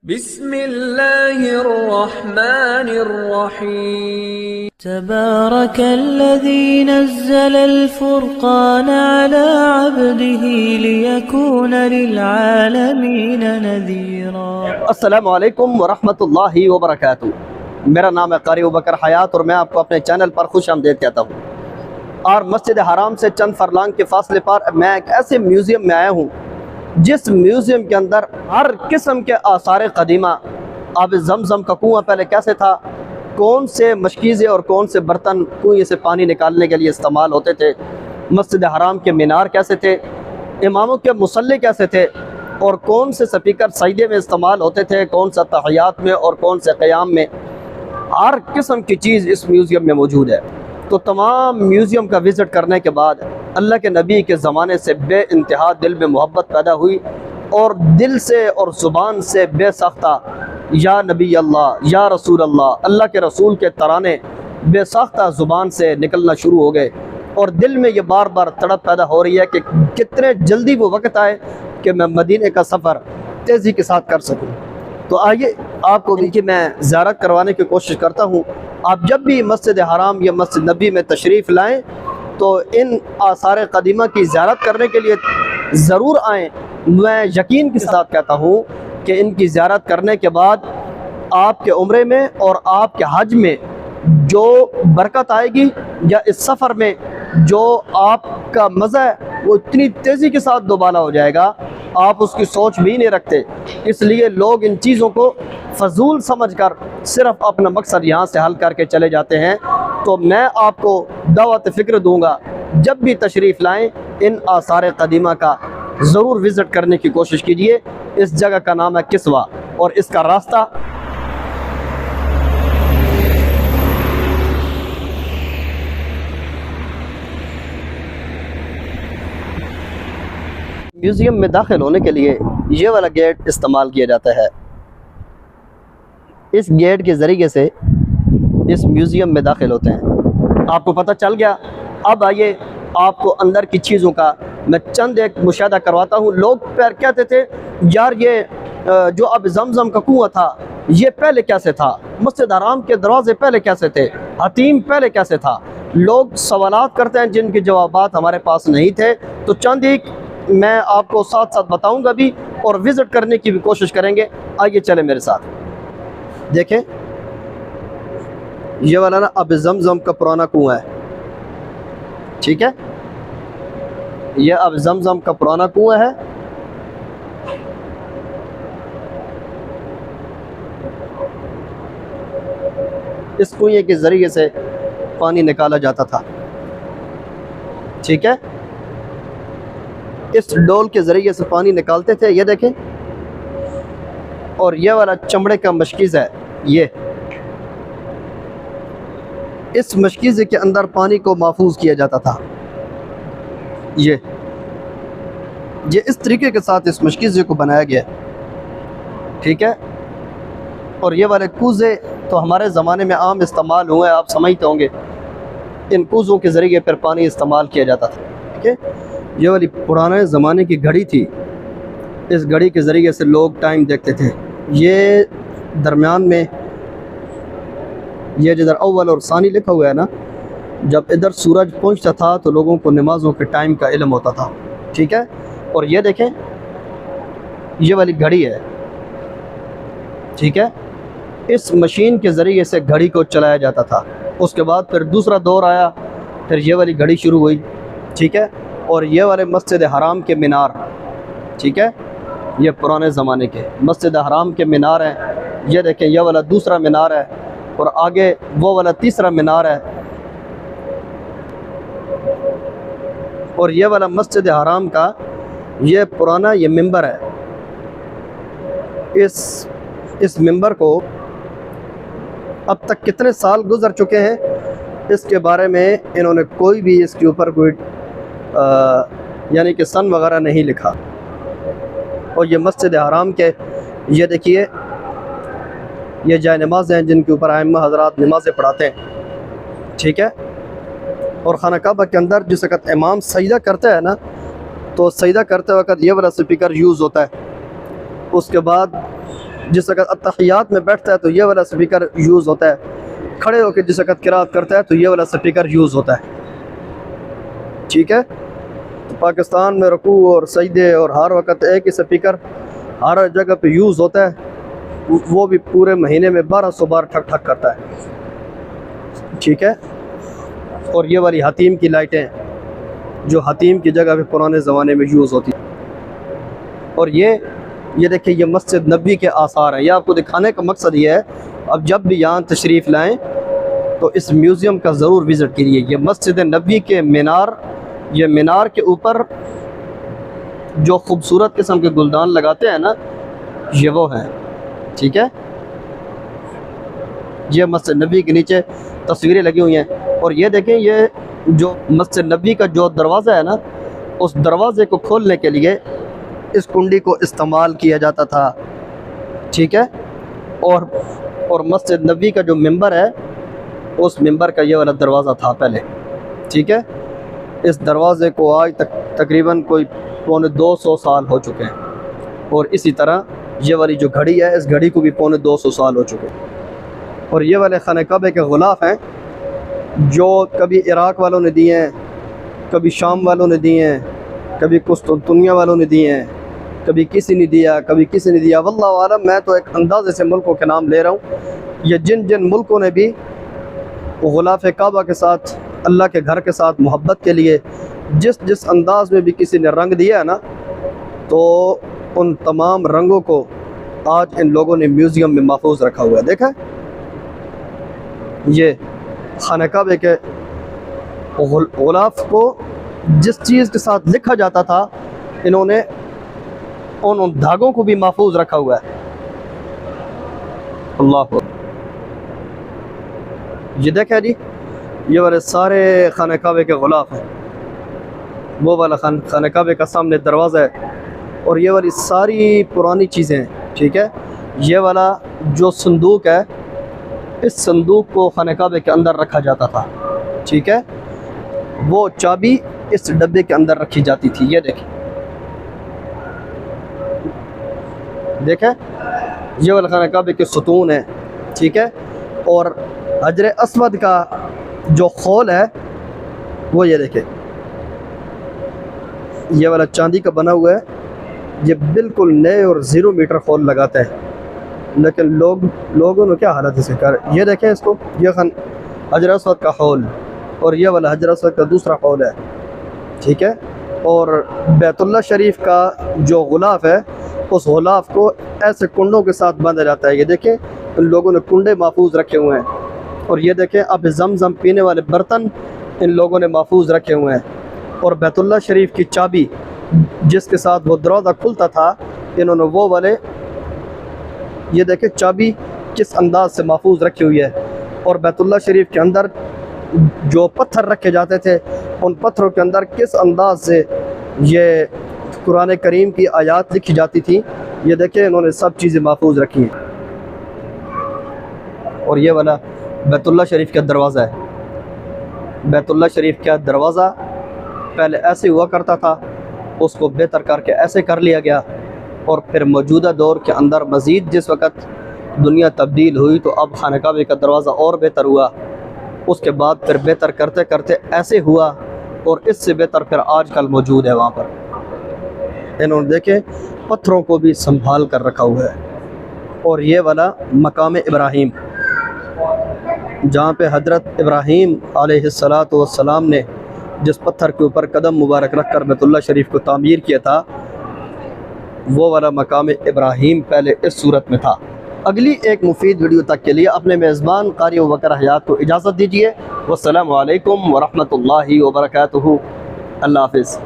बिस्मिल्लाहिर्रहमानिर्रहीम। तबारकल्लज़ी नज़्ज़लल फ़ुरक़ान अला अब्दिही लियकून लिलआलमीन नज़ीरा। अस्सलामु अलैकुम वरहमतुल्लाहि वबरकातुहू। मेरा नाम है कारी अबू बकर हयात और मैं आपको अपने चैनल पर खुश आमदीद कहता हूँ। और मस्जिद हराम से चंद फरलांग के फासले पर मैं एक ऐसे म्यूज़ियम में आया हूँ जिस म्यूज़ियम के अंदर हर किस्म के आसार क़दीमा, अब ज़मज़म का कुआँ पहले कैसे था, कौन से मशकीज़े और कौन से बर्तन कुएँ से पानी निकालने के लिए इस्तेमाल होते थे, मस्जिद हराम के मीनार कैसे थे, इमामों के मुसल्ले कैसे थे और कौन से स्पीकर सजदे में इस्तेमाल होते थे, कौन सा तहय्यात में और कौन से क़याम में, हर किस्म की चीज़ इस म्यूज़ियम में मौजूद है। तो तमाम म्यूज़ियम का विज़िट करने के बाद अल्लाह के नबी के ज़माने से बेइंतहा दिल में मोहब्बत पैदा हुई और दिल से और ज़ुबान से बेसाख्ता या नबी अल्लाह, या रसूल अल्लाह, अल्लाह के रसूल के तराने बेसाख्ता ज़ुबान से निकलना शुरू हो गए और दिल में ये बार बार तड़प पैदा हो रही है कि कितने जल्दी वो वक्त आए कि मैं मदीने का सफ़र तेज़ी के साथ कर सकूँ। तो आइए आपको देखिए मैं ज़ियारत करवाने की कोशिश करता हूँ। आप जब भी मस्जिद हराम या मस्जिद नबी में तशरीफ़ लाएँ तो इन आसार क़दीमा की ज़ियारत करने के लिए ज़रूर आएँ। मैं यकीन के साथ कहता हूँ कि इनकी ज़ियारत करने के बाद आपके उम्रे में और आपके हज में जो बरकत आएगी या इस सफ़र में जो आपका मज़ा है वो इतनी तेज़ी के साथ दोबारा हो जाएगा, आप उसकी सोच भी नहीं रखते। इसलिए लोग इन चीज़ों को फजूल समझकर सिर्फ़ अपना मकसद यहाँ से हल करके चले जाते हैं। तो मैं आपको दावत फ़िक्र दूँगा, जब भी तशरीफ़ लाएँ इन आसार क़दीमा का ज़रूर विज़िट करने की कोशिश कीजिए। इस जगह का नाम है किस्वा और इसका रास्ता म्यूज़ियम में दाखिल होने के लिए ये वाला गेट इस्तेमाल किया जाता है। इस गेट के ज़रिए से इस म्यूज़ियम में दाखिल होते हैं। आपको पता चल गया। अब आइए आपको अंदर की चीज़ों का मैं चंद एक मुशाहिदा करवाता हूँ। लोग पैर कहते थे यार ये जो अब ज़मज़म का कुआँ था ये पहले कैसे था, मस्जिद हराम के दरवाजे पहले कैसे थे, हतीम पहले कैसे था। लोग सवालात करते हैं जिनके जवाबात हमारे पास नहीं थे। तो चंद एक मैं आपको साथ साथ बताऊंगा भी और विज़िट करने की भी कोशिश करेंगे। आइए चले मेरे साथ। देखें ये वाला ना अब ज़मज़म का पुराना कुआँ है, ठीक है। ये अब ज़मज़म का पुराना कुआँ है। इस कुएँ के ज़रिए से पानी निकाला जाता था, ठीक है। इस डोल के ज़रिए से पानी निकालते थे, ये देखें। और ये वाला चमड़े का मशकीज़ है, ये इस मशकीज़े के अंदर पानी को महफूज किया जाता था। ये इस तरीके के साथ इस मशकीज़े को बनाया गया, ठीक है। और ये वाले कूज़े तो हमारे ज़माने में आम इस्तेमाल हुए, आप समझते होंगे। इन कूज़ों के ज़रिए फिर पानी इस्तेमाल किया जाता था, ठीक है। ये वाली पुराने ज़माने की घड़ी थी, इस घड़ी के ज़रिए से लोग टाइम देखते थे। ये दरमियान में ये जिधर अव्वल और सानी लिखा हुआ है ना, जब इधर सूरज पहुंचता था तो लोगों को नमाज़ों के टाइम का इल्म होता था, ठीक है। और ये देखें ये वाली घड़ी है, ठीक है। इस मशीन के ज़रिए से घड़ी को चलाया जाता था। उसके बाद फिर दूसरा दौर आया, फिर ये वाली घड़ी शुरू हुई, ठीक है। और ये वाले मस्जिद हराम के मीनार, ठीक है, ये पुराने ज़माने के मस्जिद हराम के मीनार हैं। ये देखें ये वाला दूसरा मीनार है और आगे वो वाला तीसरा मीनार है। और ये वाला मस्जिद हराम का ये पुराना ये मिंबर है। इस मिंबर को अब तक कितने साल गुज़र चुके हैं इसके बारे में इन्होंने कोई भी इसके ऊपर कोई यानी कि सन वगैरह नहीं लिखा। और ये मस्जिद हराम के ये देखिए ये जाए नमाज़ हैं जिनके ऊपर आइम्मा हज़रात नमाज़ें पढ़ाते हैं, ठीक है। और खाना काबा के अंदर जिस वक़्त इमाम सजदा करता है ना, तो सजदा करते वक्त ये वाला स्पीकर यूज़ होता है। उसके बाद जिस वक्त अत्तहियात में बैठता है तो ये वाला स्पीकर यूज़ होता है, खड़े होकर जिस वक्त किरात करता है तो ये वाला स्पीकर यूज़ होता है। ठीक है, तो पाकिस्तान में रुकू और सजदे और हर वक्त एक ही स्पीकर हर जगह पे यूज़ होता है, वो भी पूरे महीने में 1200 बार ठक ठक करता है। ठीक है, और ये वाली हतीम की लाइटें जो हतीम की जगह पे पुराने ज़माने में यूज़ होती, और ये देखिए ये मस्जिद नबी के आसार हैं। ये आपको दिखाने का मकसद ये है, अब जब भी यहाँ तशरीफ़ लाएँ तो इस म्यूज़ियम का ज़रूर विज़िट कीजिए। ये मस्जिद नबी के मीनार, ये मीनार के ऊपर जो ख़ूबसूरत किस्म के गुलदान लगाते हैं ना, ये वो हैं। ठीक है, ये मस्जिद नबी के नीचे तस्वीरें लगी हुई हैं, और ये देखें ये जो मस्जिद नबी का जो दरवाज़ा है ना, उस दरवाज़े को खोलने के लिए इस कुंडी को इस्तेमाल किया जाता था। ठीक है, और मस्जिद नबी का जो मिंबर है, उस मिंबर का ये वाला दरवाज़ा था पहले। ठीक है, इस दरवाज़े को आज तक तकरीबन कोई 250 साल हो चुके हैं, और इसी तरह ये वाली जो घड़ी है, इस घड़ी को भी 250 साल हो चुके हैं। और ये वाले खाने काबे के गुलाफ हैं जो कभी इराक़ वालों ने दिए हैं, कभी शाम वालों ने दिए हैं, कभी कुस्तुनतुनिया वालों ने दिए हैं, कभी किसी ने दिया, कभी किसी ने दिया। वल्लाहु आलम, मैं तो एक अंदाज़े से मुल्कों के नाम ले रहा हूँ। ये जिन मुल्कों ने भी गुलाफ काबा के साथ, अल्लाह के घर के साथ मोहब्बत के लिए जिस अंदाज़ में भी किसी ने रंग दिया है ना, तो उन तमाम रंगों को आज इन लोगों ने म्यूज़ियम में महफूज रखा हुआ है। देखा, ये खाने काबे के गुलाफ को जिस चीज़ के साथ लिखा जाता था, इन्होंने उन धागों को भी महफूज रखा हुआ है। अल्लाह, ये देखें जी, ये वाले सारे खाने काबे के गुलाफ हैं। वो वाला खाने काबे का सामने दरवाज़ा है, और ये वाली सारी पुरानी चीज़ें हैं। ठीक है, ये वाला जो संदूक है, इस संदूक को खाने काबे के अंदर रखा जाता था। ठीक है, वो चाबी इस डब्बे के अंदर रखी जाती थी। ये देखें, ये वाला खाने काबे के सुतून है। ठीक है, और हजर अस्वद का जो खोल है वो ये देखें, ये वाला चांदी का बना हुआ है। ये बिल्कुल नए और 0 मीटर खोल लगाता है, लेकिन लोगों ने क्या हालत इसे कर। ये देखें इसको, ये हजर अस्वद का खोल, और ये वाला हजर अस्वद का दूसरा खोल है। ठीक है, और बैतुल्लाह शरीफ का जो गुलाफ है, उस गुलाफ को ऐसे कुंडों के साथ बांधा जाता है। ये देखें, इन लोगों ने कुंडे महफूज रखे हुए हैं, और ये देखें अब ज़मज़म पीने वाले बर्तन इन लोगों ने महफूज रखे हुए हैं, और बैतुल्लाह शरीफ की चाबी जिसके साथ वो दरवाज़ा खुलता था, इन्होंने वो वाले, ये देखें चाबी किस अंदाज से महफूज रखी हुई है। और बैतुल्लाह शरीफ के अंदर जो पत्थर रखे जाते थे, उन पत्थरों के अंदर किस अंदाज से ये कुरान करीम की आयत लिखी जाती थी। ये देखें, इन्होंने सब चीज़ें महफूज रखी हैं। और ये वाला बैतुल्लाह शरीफ का दरवाज़ा है। बैतुल्लाह शरीफ का दरवाज़ा पहले ऐसे हुआ करता था, उसको बेहतर करके ऐसे कर लिया गया, और फिर मौजूदा दौर के अंदर मज़ीद जिस वक़्त दुनिया तब्दील हुई तो अब खाने काबे का दरवाज़ा और बेहतर हुआ। उसके बाद फिर बेहतर करते करते ऐसे हुआ, और इससे बेहतर फिर आजकल मौजूद है वहाँ पर। इन्होंने देखे पत्थरों को भी संभाल कर रखा हुआ है। और ये वाला मकाम इब्राहीम, जहाँ पे हज़रत इब्राहीम अलैहिस्सलातु वस्सलाम ने जिस पत्थर के ऊपर कदम मुबारक रख कर बैतुल्लाह शरीफ को तामीर किया था, वो वाला मकाम इब्राहीम पहले इस सूरत में था। अगली एक मुफीद वीडियो तक के लिए अपने मेज़बान कारी अबूबकर हयात को इजाज़त दीजिए। वस्सलामु अलैकुम वरहमतुल्लाहि वबरकातुहू। अल्लाह हाफ़िज़।